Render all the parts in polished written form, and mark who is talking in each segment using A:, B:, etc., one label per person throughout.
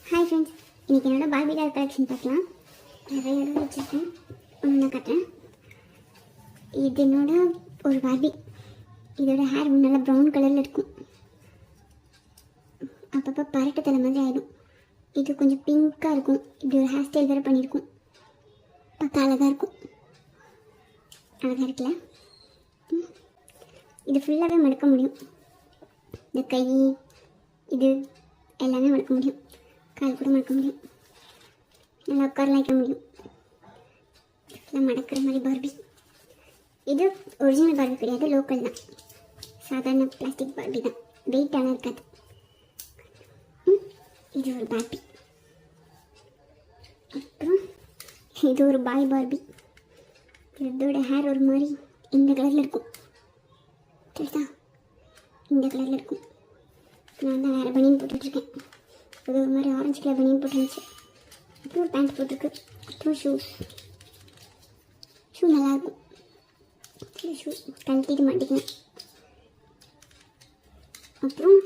A: Hi friends, இன்றைக்கி என்னோடய Barbie doll collection பார்க்கலாம். நிறைய இடம் வச்சுருக்கேன், ஒன்று நான் காட்டுறேன். இது என்னோட ஒரு பார்பி. இதோட ஹேர் நல்லா ப்ரௌன் கலரில் இருக்கும். அப்பப்போ பரட்டு தலை மாதிரி ஆகிடும். இது கொஞ்சம் பிங்க்காக இருக்கும். இப்படி ஒரு ஹேர் ஸ்டைல் வேறு பண்ணியிருக்கும். பார்க்க அழகாக இருக்கும். அழகாக இருக்குல்ல? இது ஃபுல்லாகவே மடக்க முடியும். இந்த கை இது எல்லாமே மடக்க முடியும். கால் கூட மடக்க முடியும். நல்லா உட்காரலாம் வைக்க முடியும். இதெல்லாம் மடக்கிற மாதிரி பார்பி. இது ஒரிஜினல் பார்பி கிடையாது, லோக்கல் தான். சாதாரண பிளாஸ்டிக் பார்பி தான், வெயிட்டான இருக்காது. இது ஒரு பார்பி. அப்புறம் இது ஒரு பாய் பார்பி. இதோட ஹேர் ஒரு மாதிரி இந்த கலரில் இருக்கும். சரிதா? இந்த கலரில் இருக்கும். நான் தான் வேறு பனியன் போட்டுட்ருக்கேன். அது ஒரு மாதிரி ஆரஞ்சு கலர் பனியன் போட்டுருந்துச்சு. அப்புறம் ஒரு பேண்ட் போட்டிருக்கு. அப்புறம் ஷூ நல்லாயிருக்கும். சரி, ஷூ கழட்டிட்டு மாட்டிக்கலாம். அப்புறம்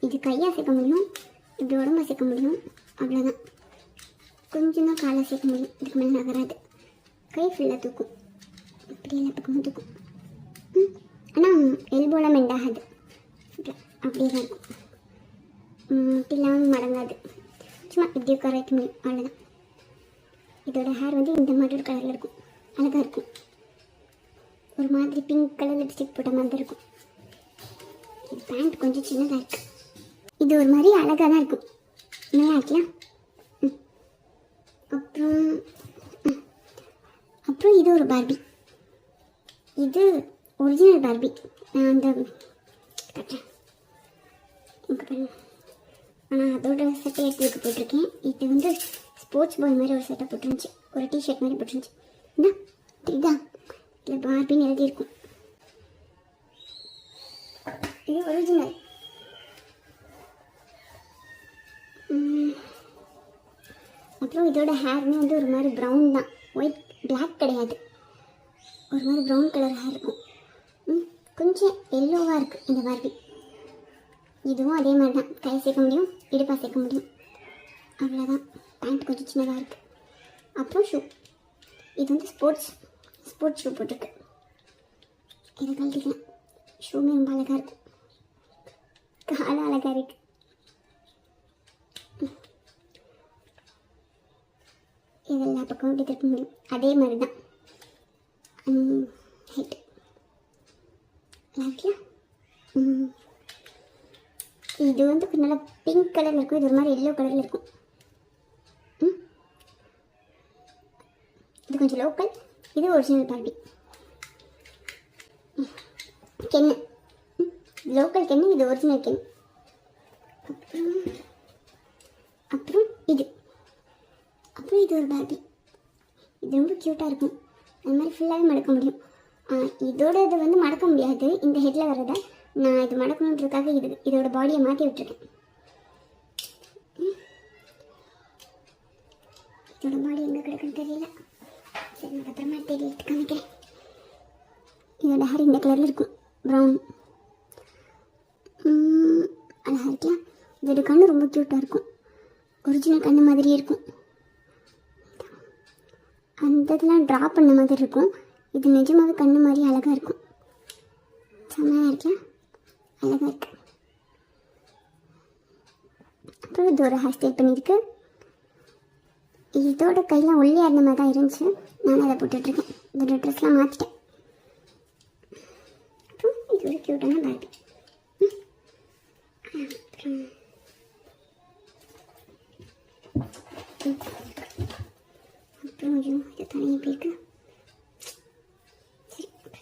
A: இது கையாக சேர்க்க முடியும், இப்படி உடம்பை சேர்க்க முடியும். அவ்வளோதான். கொஞ்சம் தான் காலை சேர்க்க முடியும், இதுக்கு மேலே நகராது. கை ஃபுல்லாக தூக்கும், இப்படி எல்லா பக்கமும் தூக்கும். ஆனால் எல்போலாம் மெண்ட் ஆகாது, அப்படியே தான் இருக்கும். இப்படிலாம் மடங்காது. சும்மா இப்படி உட்கார வைக்க முடியும், அவ்வளோதான். இதோட ஹேர் இந்த மாதிரி ஒரு கலரில் இருக்கும். அழகாக இருக்கும். ஒரு மாதிரி பிங்க் கலர் லிப்ஸ்டிக் போட்ட மாதிரி இருக்கும். இது பேண்ட் கொஞ்சம் சின்னதாக இருக்குது. இது ஒரு மாதிரி அழகாக தான் இருக்கும். நல்லா இருக்கலாம். அப்புறம் இது ஒரு பார்பி. இது ஒரிஜினல் பார்பி. நான் அந்த கட்டுறேன் பாருங்க. ஆனால் அதோட சட்டை எடுத்து போட்டிருக்கேன். இது ஸ்போர்ட்ஸ் பாய் மாதிரி ஒரு சட்டை போட்டுருந்துச்சு, ஒரு டிஷர்ட் மாதிரி போட்டுருந்துச்சு. இதுதான் இல்லை பார்பின்னு எழுதியிருக்கும். இது ஒரிஜினல். அப்புறம் இதோட ஹேர்மே ஒரு மாதிரி ப்ரௌன் தான், ஒயிட் பிளாக் கிடையாது. ஒரு மாதிரி ப்ரௌன் கலர் ஹேர் இருக்கும். கொஞ்சம் எல்லோவாக இருக்குது இந்த பார்பி. இதுவும் அதே மாதிரி தான். கை சேர்க்க முடியும், இடுப்பாக சேர்க்க முடியும், அவ்வளோதான். பேண்ட் கொஞ்சம் சின்னதாக இருக்குது. அப்புறம் ஷூ. இது ஸ்போர்ட்ஸ் ஷூ போட்டிருக்கு. இதை கழட்டிக்கலாம். ஷூமே ரொம்ப அழகாக இருக்குது. காலம் அழகாக இருக்குது. இதெல்லாம் பக்கம் இப்படி திருப்ப முடியும். அதே மாதிரி தான் ஹைட். நல்லா இது நல்லா பிங்க் கலரில் இருக்கும். இது ஒரு மாதிரி எல்லோ கலரில் இருக்கும். இது கொஞ்சம் லோக்கல். இது ஒரிஜினல் பார்பி. கென்னு லோக்கல் கென்னு, இது ஒரிஜினல் கென்னு. அப்புறம் இது ஒரு பார்பி. இது ரொம்ப க்யூட்டாக இருக்கும். அது மாதிரி ஃபுல்லாகவே மடக்க முடியும். இதோட இது மடக்க முடியாது, இந்த ஹெட்டில் வர்றதை. நான் இது மடக்கணுன்றதுக்காக இதோட பாடியை மாற்றி விட்டுருக்கேன். இதோட பாடி எங்கே கிடக்குன்னு தெரியல. சரி, நான் அப்புறமா தேடி எடுத்து காமிக்கிறேன். இதோட ஹேர் இந்த கலரில் இருக்கும், ப்ரௌன். அழகாக இருக்கலாம். இதோட கண்ணு ரொம்ப க்யூட்டாக இருக்கும். ஒரிஜினல் கண்ணு மாதிரியே இருக்கும். அந்த இதெல்லாம் ட்ரா பண்ண மாதிரி இருக்கும். இது நிஜமாகவே கண்ணு மாதிரி அழகாக இருக்கும். செம்மையாக இருக்கலாம், அழகாக இருக்கு. அப்புறம் இது ஒரு ஹேர் ஸ்டைல் பண்ணியிருக்கு. இதோட கையெல்லாம் ஒல்லியாக இருந்த மாதிரி தான் இருந்துச்சு. நானும் அதை போட்டுட்ருக்கேன். இதோட ட்ரெஸ்லாம் மாற்றிட்டேன். அப்புறம் இது ஒரு க்யூட்டான பார்பி. அப்புறம் ஐயோ, இது தனியாக எப்படி இருக்கு.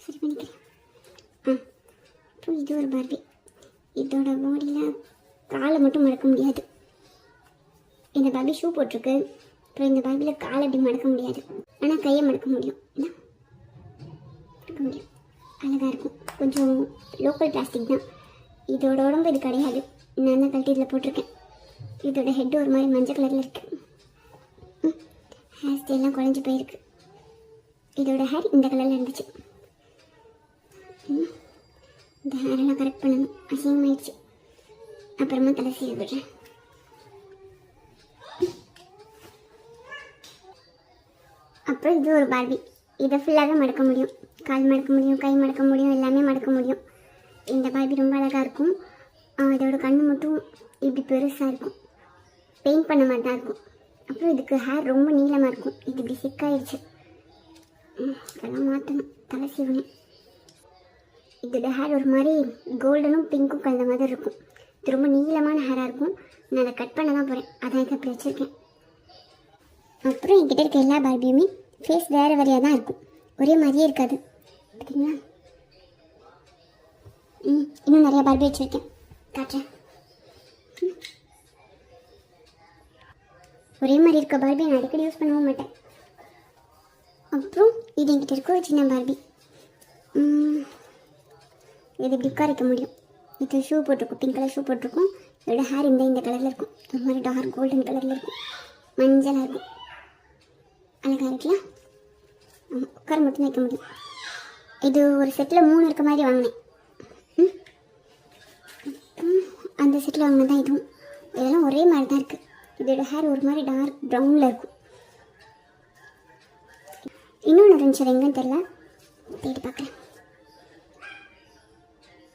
A: சரி பண்ணிக்கிறேன். அப்புறம் இது ஒரு பார்பி. இதோட பாடியில் காலை மட்டும் மடக்க முடியாது. இந்த பார்பி ஷூ போட்டிருக்கு. அப்புறம் இந்த பார்பியில் காலை அப்படி மடக்க முடியாது, ஆனால் கையை மடக்க முடியும். மடக்க முடியும், அழகாக இருக்கும். கொஞ்சம் லோக்கல் பிளாஸ்டிக் தான். இதோட உடம்பு இது கிடையாது. நான் தான் கழட்டி இதில் போட்டிருக்கேன். இதோட ஹெட் ஒரு மாதிரி மஞ்சள் கலரில் இருக்குது. ஹேர் ஸ்டைல்லாம் குழஞ்சி போயிருக்கு. இதோட ஹேர் இந்த கலரில் இருந்துச்சு. இந்த ஹேரெல்லாம் கரெக்ட் பண்ணணும், அசிங்கமாயிடுச்சு. அப்புறமா தலை சீவி விடுறேன். அப்புறம் இது ஒரு பார்பி. இதை ஃபுல்லாகவே மடக்க முடியும். கால் மடக்க முடியும், கை மடக்க முடியும், எல்லாமே மடக்க முடியும். இந்த பார்பி ரொம்ப அழகாக இருக்கும். இதோட கண்ணு மட்டும் இப்படி பெருசாக இருக்கும். பெயிண்ட் பண்ண மாதிரி தான் இருக்கும். அப்புறம் இதுக்கு ஹேர் ரொம்ப நீளமாக இருக்கும். இது இப்படி சிக்காயிடுச்சு. அதெல்லாம் மாற்றணும். தலை சீவணும். இதோட ஹேர் ஒரு மாதிரி கோல்டனும் பிங்க்கும் கலந்த மாதிரி இருக்கும். இது ரொம்ப நீளமான ஹேராக இருக்கும். நான் அதை கட் பண்ண தான் போகிறேன். அதான் இதை அப்படி வச்சுருக்கேன். அப்புறம் என்கிட்ட இருக்க எல்லா பார்பியுமே ஃபேஸ் வேறு வேறையாக தான் இருக்கும். ஒரே மாதிரியே இருக்காது. பார்த்தீங்களா? இன்னும் நிறையா பார்பி வச்சுருக்கேன். காட்டுறேன். ஒரே மாதிரி இருக்க பார்பி நான் அடிக்கடி யூஸ் பண்ணவும் மாட்டேன். அப்புறம் இது என்கிட்ட இருக்க ஒரு சின்ன பார்பி. இது இப்படி உட்காரிக்க முடியும். இது ஷூ போட்டிருக்கும். பிங்க் கலர் ஷூ போட்டிருக்கும். இதோட ஹேர் இந்த கலரில் இருக்கும். ஒரு மாதிரி டார்க் கோல்டன் கலரில் இருக்கும். மஞ்சளாக இருக்கும். அழகாக இருக்கலாம். உட்கார மட்டும் வைக்க முடியும். இது ஒரு செட்டில் 3 இருக்க மாதிரி வாங்கினேன். அந்த செட்டில் வாங்கினது தான் இதுவும். இதெல்லாம் ஒரே மாதிரி தான் இருக்குது. இதோட ஹேர் ஒரு மாதிரி டார்க் ப்ரௌனில் இருக்கும். இன்னொன்று இருந்துச்சு, அது எங்கன்னு தெரியல, தேடி பார்க்குறேன்.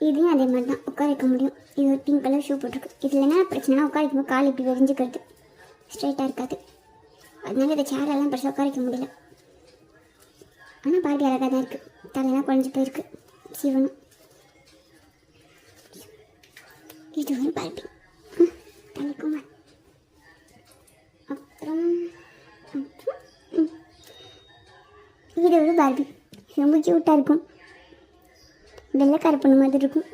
A: இதையும் அதே மாதிரி தான் உட்கார வைக்க முடியும். இது ஒரு பிங்க் கலர் ஷூ போட்டிருக்கு. இதில் என்ன பிரச்சனைனா உட்கார வைக்கும்போது கால் இப்படி வெறிஞ்சிக்கிறது, ஸ்ட்ரைட்டாக இருக்காது. அதனால இந்த சேரெல்லாம் பெருசாக உட்கார வைக்க முடியல. ஆனால் பார்பி அழகாக தான் இருக்குது. தலையெல்லாம் குழஞ்சி போயிருக்கு. சிவனும் இது ஒரு பார்பி. தலைக்குமா. அப்புறம் இது ஒரு பார்பி. ரொம்ப க்யூட்டாக இருக்கும். வெள்ளைக்கார பொண்ணு மாதிரி இருக்கும்.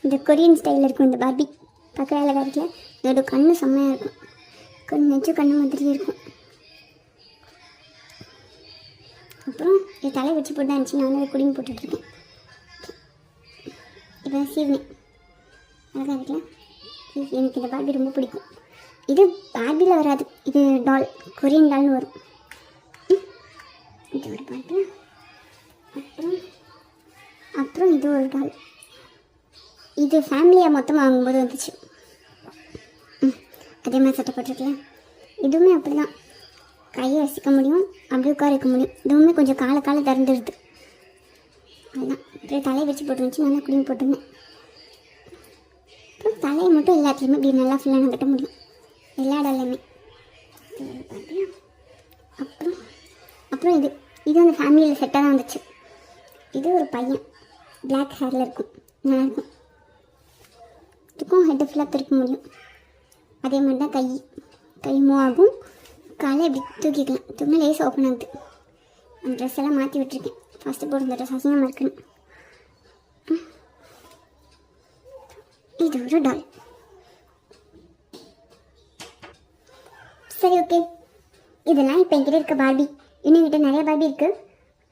A: இந்த கொரியன் ஸ்டைலில் இருக்கும் இந்த பார்பி. பார்க்குற அழகாக இருக்குல்ல. இதோட கண்ணு செம்மையாக இருக்கும். கொஞ்சம் கண்ணு மாதிரியே இருக்கும். அப்புறம் இது தலை வச்சு போட்டு தான் இருந்துச்சு. நான் வந்து குடிங்க போட்டுட்ருக்கேன். இப்போ சீவனி அழகாக இருக்குல்ல. எனக்கு இந்த பார்பி ரொம்ப பிடிக்கும். இது பார்பியில் வராது. இது டால், கொரியன் டால்னு வரும். இது ஒரு பார்பி. அப்புறம் இது ஒரு டால். இது ஃபேமிலியாக மொத்தமாக வாங்கும்போது வந்துச்சு. அதே மாதிரி சட்டை போட்டிருக்கல. இதுவுமே அப்படி தான். கையை வசிக்க முடியும், அப்படியே உட்கார வைக்க முடியும். இதுவுமே கொஞ்சம் காலை திறந்துடுது. அதுதான். அப்புறம் தலையை வச்சு போட்டுருந்துச்சு. நல்லா குடிங்க போட்டிருந்தேன். அப்புறம் தலையை மட்டும் எல்லாத்துலேயுமே இப்படி நல்லா ஃபுல்லாக நான் கட்ட முடியும். எல்லா டாலையுமே. அப்புறம் இது அந்த ஃபேமிலியில் செட்டாக தான் வந்துச்சு. இது ஒரு பையன் பிளாக் ஹேரில் இருக்கும். நல்லாயிருக்கும். இதுக்கும் ஹெட்டு ஃபுல்லாக திருப்ப முடியும். அதே மாதிரி தான் கை மூவ் ஆகும். காலை இப்படி தூக்கிக்கலாம். தூக்கினா லேஸ் ஓப்பன் ஆகுது. அந்த ட்ரெஸ் எல்லாம் மாற்றி விட்டுருக்கேன். ஃபஸ்ட்டு போட்டு இந்த ட்ரெஸ் அசிங்கமாக இருக்குன்னு. இது ஒரு டால். சரி, ஓகே. இதெல்லாம் இப்போ என்கிட்ட இருக்க பார்பி. இன்னும் என்கிட்ட நிறைய பார்பி இருக்குது.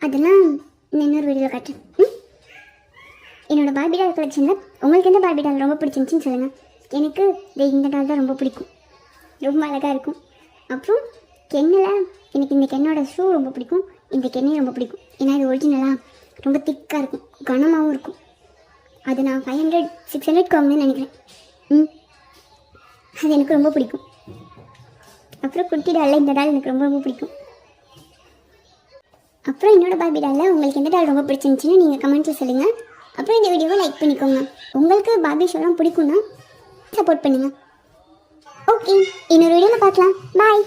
A: அதெல்லாம் இன்னொரு வீடியோவில் காட்டுறேன். என்னோடய பார்பி டால் கலெக்ஷனில் உங்களுக்கு எந்த பார்பி டால் ரொம்ப பிடிச்சிருந்துச்சின்னு சொல்லுங்கள். எனக்கு இந்த டால் தான் ரொம்ப பிடிக்கும். ரொம்ப அழகாக இருக்கும். அப்புறம் கென்னில் எனக்கு இந்த கென்னோட ஷூ ரொம்ப பிடிக்கும். இந்த கென்னையும் ரொம்ப பிடிக்கும். ஏன்னா இது ஒரிஜினலாக ரொம்ப திக்காக இருக்கும், கனமாகவும் இருக்கும். அது நான் 500-600 வாங்கணும்னு நினைக்கிறேன். அது எனக்கு ரொம்ப பிடிக்கும். அப்புறம் குட்டி டாலில் இந்த டால் எனக்கு ரொம்ப பிடிக்கும். அப்புறம் என்னோடய பார்பி டாலில் உங்களுக்கு எந்த டால் ரொம்ப பிடிச்சிருந்துச்சின்னு நீங்கள் கமெண்ட்டில் சொல்லுங்கள். அப்புறம் இந்த வீடியோவை லைக் பண்ணிக்கோங்க. உங்களுக்கு பார்பி ஷோலாம் பிடிக்கும்னா சப்போர்ட் பண்ணுங்கள். ஓகே, இன்னொரு வீடியோவில் பார்க்கலாம். பாய்.